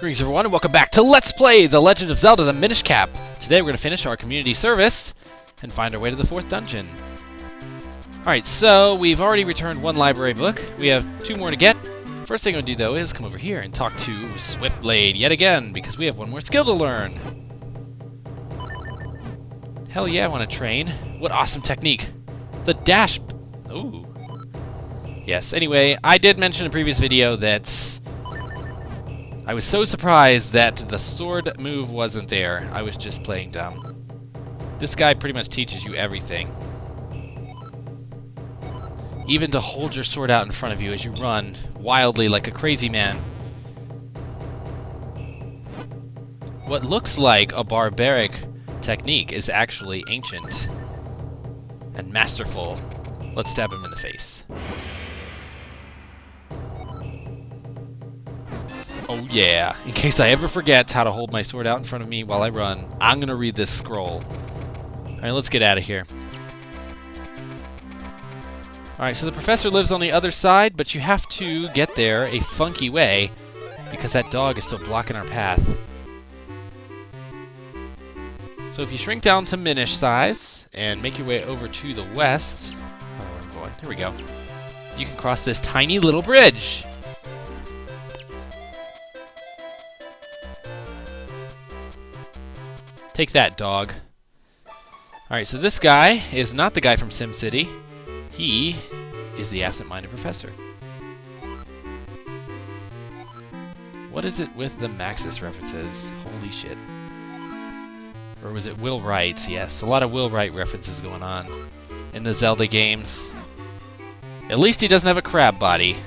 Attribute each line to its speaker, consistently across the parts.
Speaker 1: Greetings everyone and welcome back to Let's Play The Legend of Zelda the Minish Cap. Today we're going to finish our community service and find our way to the 4th dungeon. Alright, so we've already returned one library book. We have 2 more to get. First thing I'm going to do though is come over here and talk to Swiftblade yet again because we have one more skill to learn. Hell yeah, I want to train. What awesome technique. The dash... Ooh. Yes, anyway, I did mention in a previous video that I was so surprised that the sword move wasn't there. I was just playing dumb. This guy pretty much teaches you everything. Even to hold your sword out in front of you as you run wildly like a crazy man. What looks like a barbaric technique is actually ancient and masterful. Let's stab him in the face. Oh yeah, in case I ever forget how to hold my sword out in front of me while I run, I'm gonna read this scroll. Alright, let's get out of here. Alright, so the professor lives on the other side, but you have to get there a funky way, because that dog is still blocking our path. So if you shrink down to Minish size, and make your way over to the west, oh, where I'm going, here we go, you can cross this tiny little bridge. Take that, dog. Alright, so this guy is not the guy from SimCity. He is the absent-minded professor. What is it with the Maxis references? Holy shit. Or was it Will Wright? Yes, a lot of Will Wright references going on in the Zelda games. At least he doesn't have a crab body.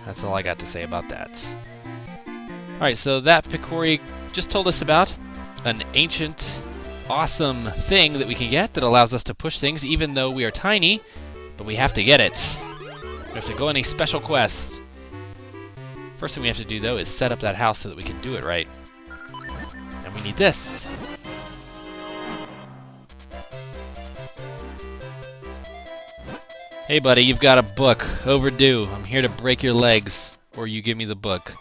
Speaker 1: That's all I got to say about that. Alright, so that Picori just told us about an ancient, awesome thing that we can get that allows us to push things even though we are tiny, but we have to get it. We have to go on a special quest. First thing we have to do, though, is set up that house so that we can do it right. And we need this. Hey, buddy, you've got a book. Overdue. I'm here to break your legs, or you give me the book.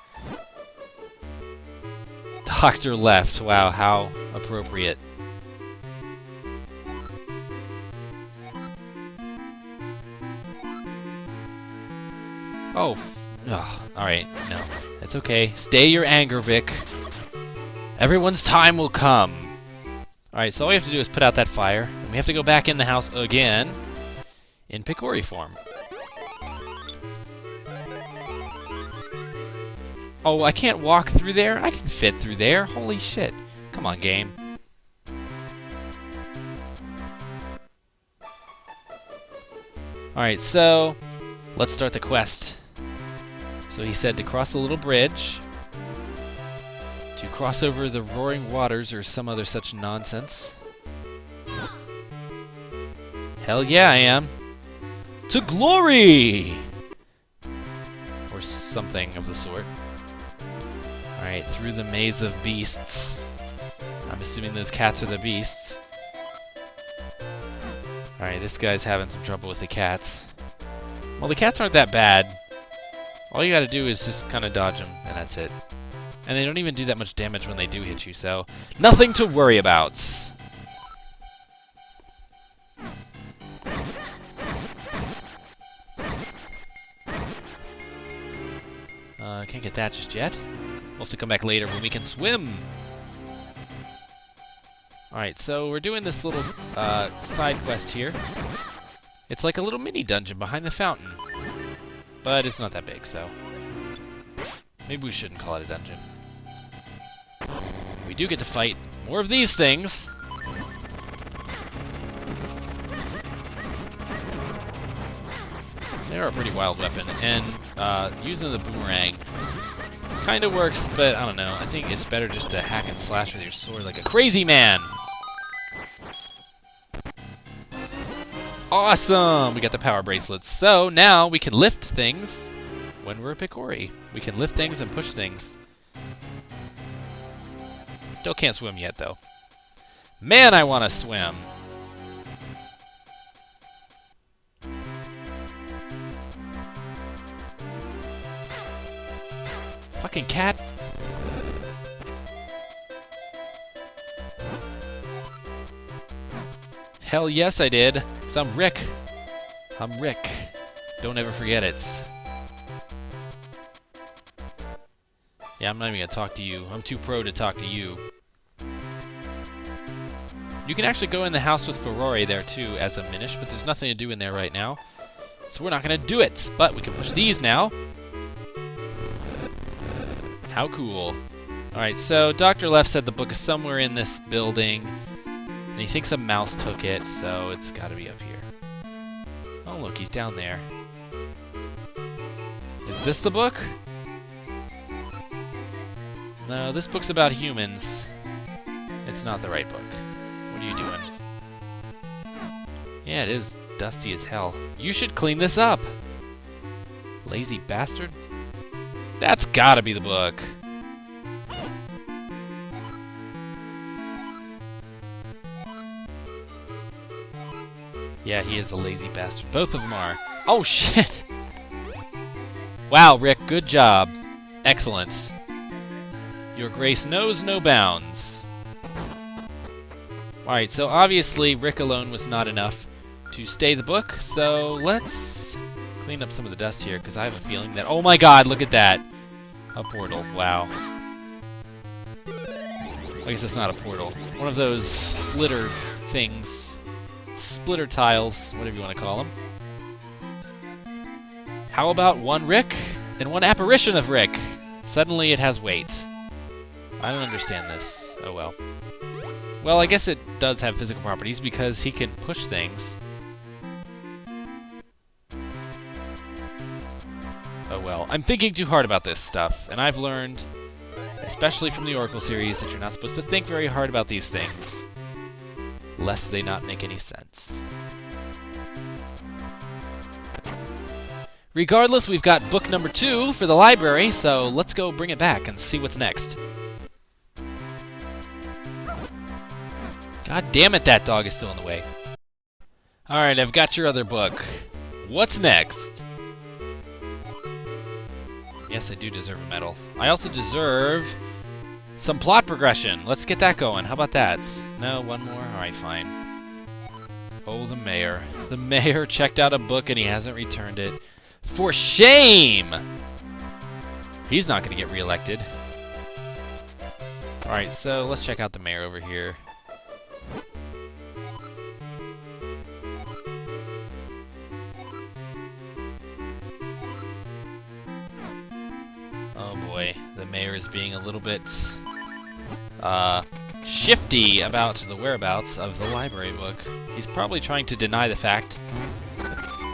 Speaker 1: Doctor left. Wow, how appropriate. Oh, alright, no. It's okay. Stay your anger, Vic. Everyone's time will come. Alright, so all we have to do is put out that fire, and we have to go back in the house again in Picori form. Oh, I can't walk through there? I can fit through there. Holy shit. Come on, game. Alright, so let's start the quest. So he said to cross a little bridge, to cross over the roaring waters or some other such nonsense. Hell yeah, I am. To glory! Or something of the sort. Alright, through the maze of beasts. I'm assuming those cats are the beasts. Alright, this guy's having some trouble with the cats. Well, the cats aren't that bad. All you gotta do is just kind of dodge them, and that's it. And they don't even do that much damage when they do hit you, so nothing to worry about. Can't get that just yet. We'll have to come back later when we can swim. Alright, so we're doing this little side quest here. It's like a little mini dungeon behind the fountain. But it's not that big, so maybe we shouldn't call it a dungeon. We do get to fight more of these things. They're a pretty wild weapon, and using the boomerang kind of works, but I don't know. I think it's better just to hack and slash with your sword like a crazy man. Awesome! We got the power bracelets. So now we can lift things when we're a Picori. We can lift things and push things. Still can't swim yet, though. Man, I want to swim. Fucking cat. Hell yes I did. 'Cause I'm Rick. I'm Rick. Don't ever forget it. Yeah, I'm not even gonna talk to you. I'm too pro to talk to you. You can actually go in the house with Ferrari there too as a Minish, but there's nothing to do in there right now. So we're not gonna do it. But we can push these now. How cool. Alright, so Dr. Left said the book is somewhere in this building. And he thinks a mouse took it, so it's gotta be up here. Oh look, he's down there. Is this the book? No, this book's about humans. It's not the right book. What are you doing? Yeah, it is dusty as hell. You should clean this up! Lazy bastard. That's gotta be the book. Yeah, he is a lazy bastard. Both of them are. Oh, shit! Wow, Rick, good job. Excellent. Your grace knows no bounds. Alright, so obviously Rick alone was not enough to stay the book, so let's clean up some of the dust here, because I have a feeling that... Oh my god, look at that! A portal, wow. I guess it's not a portal. One of those splitter things. Splitter tiles, whatever you want to call them. How about one Rick and one apparition of Rick? Suddenly it has weight. I don't understand this. Oh well. Well, I guess it does have physical properties because he can push things. Oh well. I'm thinking too hard about this stuff, and I've learned, especially from the Oracle series, that you're not supposed to think very hard about these things, lest they not make any sense. Regardless, we've got book number 2 for the library, so let's go bring it back and see what's next. God damn it, that dog is still in the way. Alright, I've got your other book. What's next? Yes, I do deserve a medal. I also deserve some plot progression. Let's get that going. How about that? No, one more? Alright, fine. Oh, the mayor. The mayor checked out a book and he hasn't returned it. For shame! He's not going to get reelected. Alright, so let's check out the mayor over here. Oh boy, the mayor is being a little bit shifty about the whereabouts of the library book. He's probably trying to deny the fact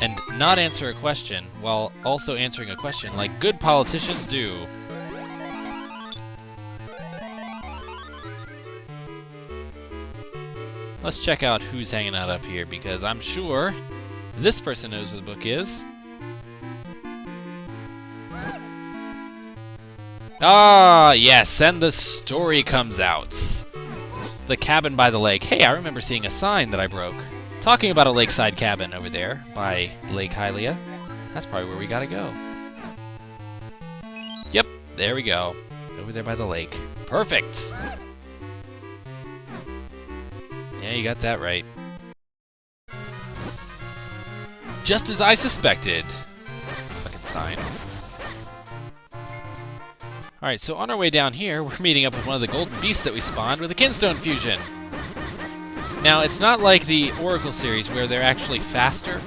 Speaker 1: and not answer a question while also answering a question like good politicians do. Let's check out who's hanging out up here, because I'm sure this person knows where the book is. Ah, yes, and the story comes out. The cabin by the lake. Hey, I remember seeing a sign that I broke, talking about a lakeside cabin over there by Lake Hylia. That's probably where we gotta go. Yep, there we go. Over there by the lake. Perfect! Yeah, you got that right. Just as I suspected. Fucking sign. Alright, so on our way down here, we're meeting up with one of the golden beasts that we spawned with a kinstone fusion. Now, it's not like the Oracle series where they're actually faster.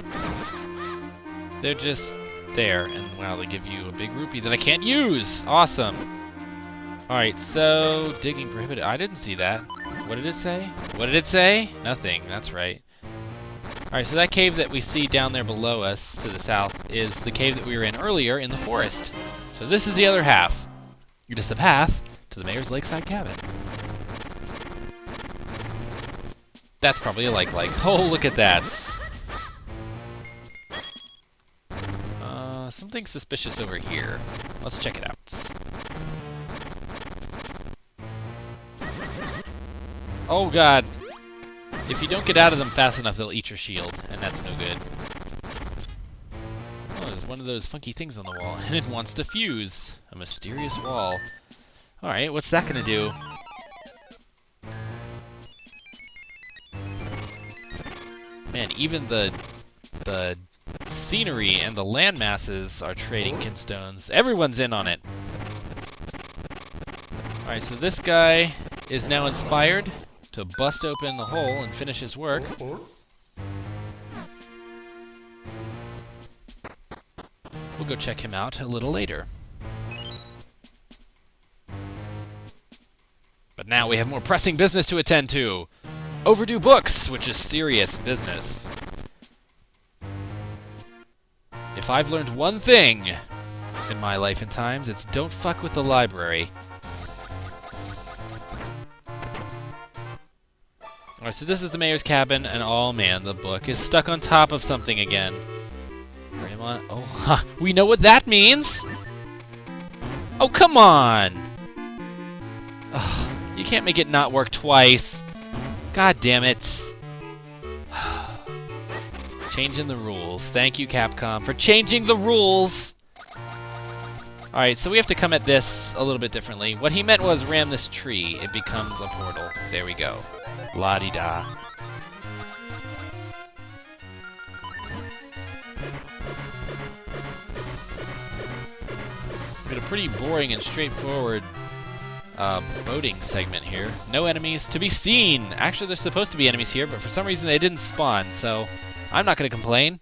Speaker 1: They're just there, and wow, they give you a big rupee that I can't use! Awesome! Alright, so digging prohibited. I didn't see that. What did it say? What did it say? Nothing, that's right. Alright, so that cave that we see down there below us to the south is the cave that we were in earlier in the forest. So this is the other half. It is the path to the mayor's lakeside cabin. That's probably a like. Oh, look at that. Something suspicious over here. Let's check it out. Oh god. If you don't get out of them fast enough, they'll eat your shield, and that's no good. Oh, there's one of those funky things on the wall, and it wants to fuse. A mysterious wall. Alright, what's that gonna do? Man, even the scenery and the land masses are trading kinstones. Everyone's in on it. Alright, so this guy is now inspired to bust open the hole and finish his work. We'll go check him out a little later. But now we have more pressing business to attend to. Overdue books, which is serious business. If I've learned one thing in my life and times, it's don't fuck with the library. Alright, so this is the mayor's cabin, and oh man, the book is stuck on top of something again. For him on. Oh, ha! We know what that means! Oh, come on! Ugh, you can't make it not work twice. God damn it. Changing the rules. Thank you, Capcom, for changing the rules! Alright, so we have to come at this a little bit differently. What he meant was ram this tree. It becomes a portal. There we go. La-di-da. We got a pretty boring and straightforward boating segment here. No enemies to be seen! Actually, there's supposed to be enemies here, but for some reason they didn't spawn, so I'm not going to complain.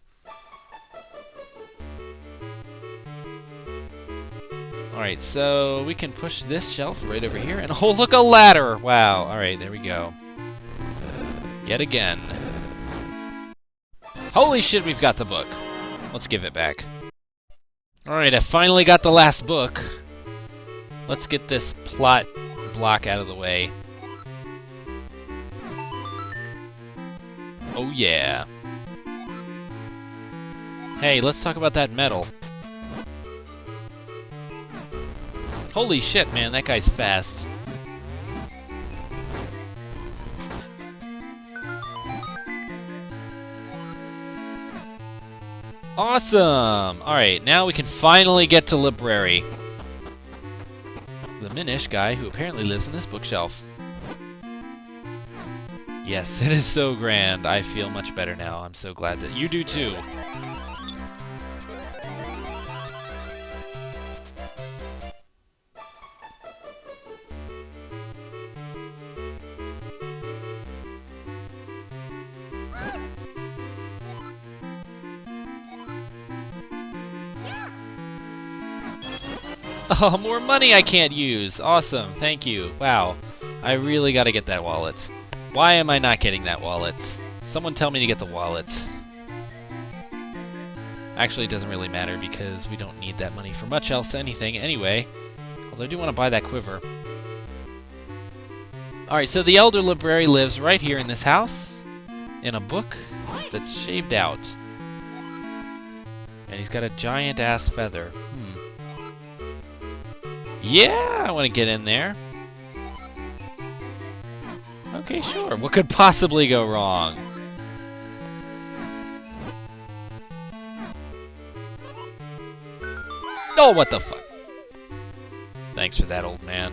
Speaker 1: Alright, so we can push this shelf right over here, and oh, look, a ladder! Wow, alright, there we go. Yet again. Holy shit, we've got the book. Let's give it back. Alright, I finally got the last book. Let's get this plot block out of the way. Oh yeah. Hey, let's talk about that medal. Holy shit, man, that guy's fast. Awesome! Alright, now we can finally get to Library. The Minish guy who apparently lives in this bookshelf. Yes, it is so grand. I feel much better now. I'm so glad that you do too. Oh, more money I can't use. Awesome, thank you. Wow, I really gotta get that wallet. Why am I not getting that wallet? Someone tell me to get the wallet. Actually, it doesn't really matter because we don't need that money for much else anything anyway. Although I do want to buy that quiver. Alright, so the Elder Library lives right here in this house. In a book that's shaved out. And he's got a giant-ass feather. Yeah, I want to get in there. Okay, sure. What could possibly go wrong? Oh, what the fuck? Thanks for that, old man.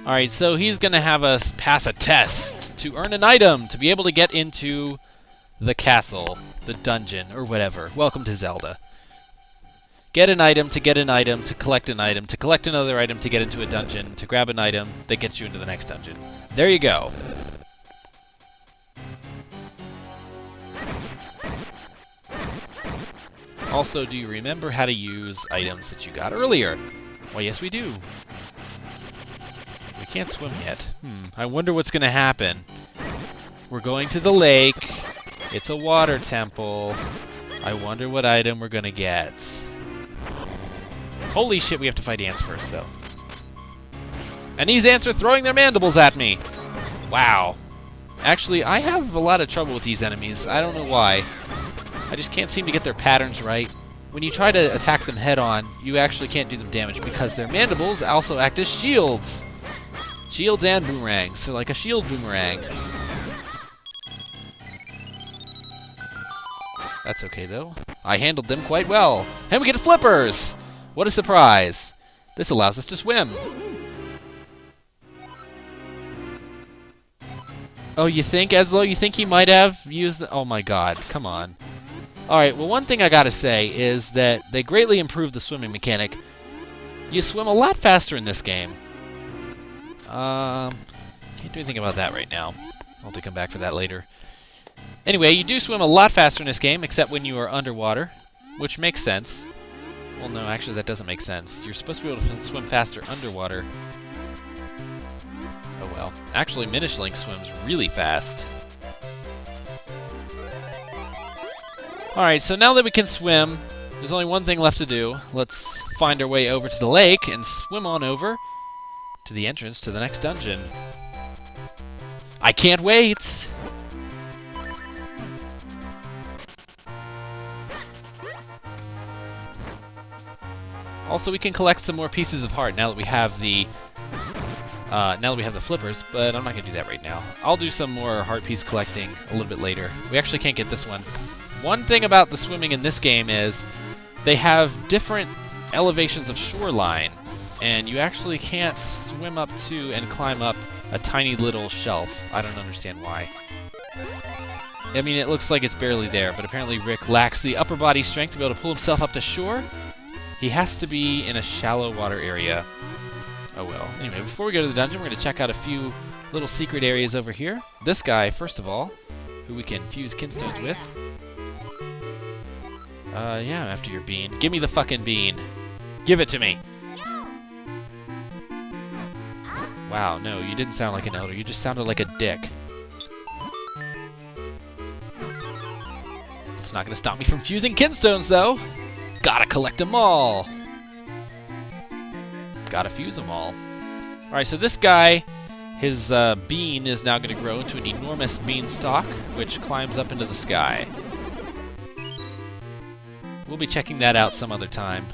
Speaker 1: Alright, so he's gonna have us pass a test to earn an item to be able to get into the castle, the dungeon, or whatever. Welcome to Zelda. Get an item to get an item to collect an item to collect another item to get into a dungeon to grab an item that gets you into the next dungeon. There you go. Also, do you remember how to use items that you got earlier? Well, yes we do. We can't swim yet. I wonder what's gonna happen. We're going to the lake. It's a water temple. I wonder what item we're gonna get. Holy shit, we have to fight ants first, though. And these ants are throwing their mandibles at me! Wow. Actually, I have a lot of trouble with these enemies. I don't know why. I just can't seem to get their patterns right. When you try to attack them head-on, you actually can't do them damage because their mandibles also act as shields. Shields and boomerangs, so like a shield boomerang. That's okay, though. I handled them quite well. And we get flippers! What a surprise! This allows us to swim. Oh, you think, Eslo? You think he might have used... Oh my god, come on. Alright, well, one thing I gotta say is that they greatly improved the swimming mechanic. You swim a lot faster in this game. Can't do anything about that right now. I'll have to come back for that later. Anyway, you do swim a lot faster in this game, except when you are underwater, which makes sense. Well, no, actually, that doesn't make sense. You're supposed to be able to swim faster underwater. Oh well. Actually, Minish Link swims really fast. Alright, so now that we can swim, there's only one thing left to do. Let's find our way over to the lake and swim on over to the entrance to the next dungeon. I can't wait! Also, we can collect some more pieces of heart now that we have the flippers, but I'm not gonna do that right now. I'll do some more heart piece collecting a little bit later. We actually can't get this one. One thing about the swimming in this game is they have different elevations of shoreline, and you actually can't swim up to and climb up a tiny little shelf. I don't understand why. I mean, it looks like it's barely there, but apparently Rick lacks the upper body strength to be able to pull himself up to shore. He has to be in a shallow water area. Oh well. Anyway, before we go to the dungeon, we're going to check out a few little secret areas over here. This guy, first of all, who we can fuse kinstones with. Yeah, I'm after your bean. Give me the fucking bean. Give it to me. Wow, no, you didn't sound like an elder. You just sounded like a dick. It's not going to stop me from fusing kinstones, though. Gotta collect them all. Gotta fuse them all. Alright, so this guy, his bean is now going to grow into an enormous beanstalk, which climbs up into the sky. We'll be checking that out some other time.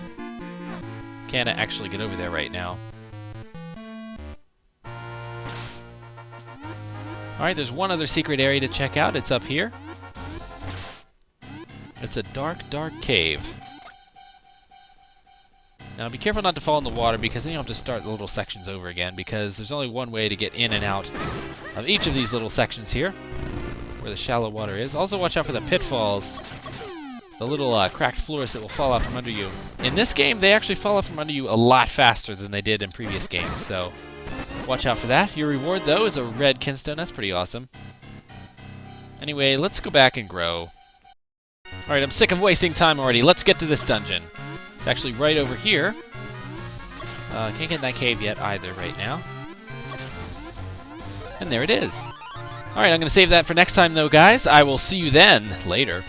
Speaker 1: Can't actually get over there right now. Alright, there's one other secret area to check out. It's up here. It's a dark, dark cave. Now be careful not to fall in the water, because then you'll have to start the little sections over again, because there's only one way to get in and out of each of these little sections here, where the shallow water is. Also watch out for the pitfalls, the little cracked floors that will fall out from under you. In this game, they actually fall out from under you a lot faster than they did in previous games, so watch out for that. Your reward, though, is a red kinstone. That's pretty awesome. Anyway, let's go back and grow. Alright, I'm sick of wasting time already. Let's get to this dungeon. It's actually right over here. Can't get in that cave yet either right now. And there it is. Alright, I'm going to save that for next time, though, guys. I will see you then later.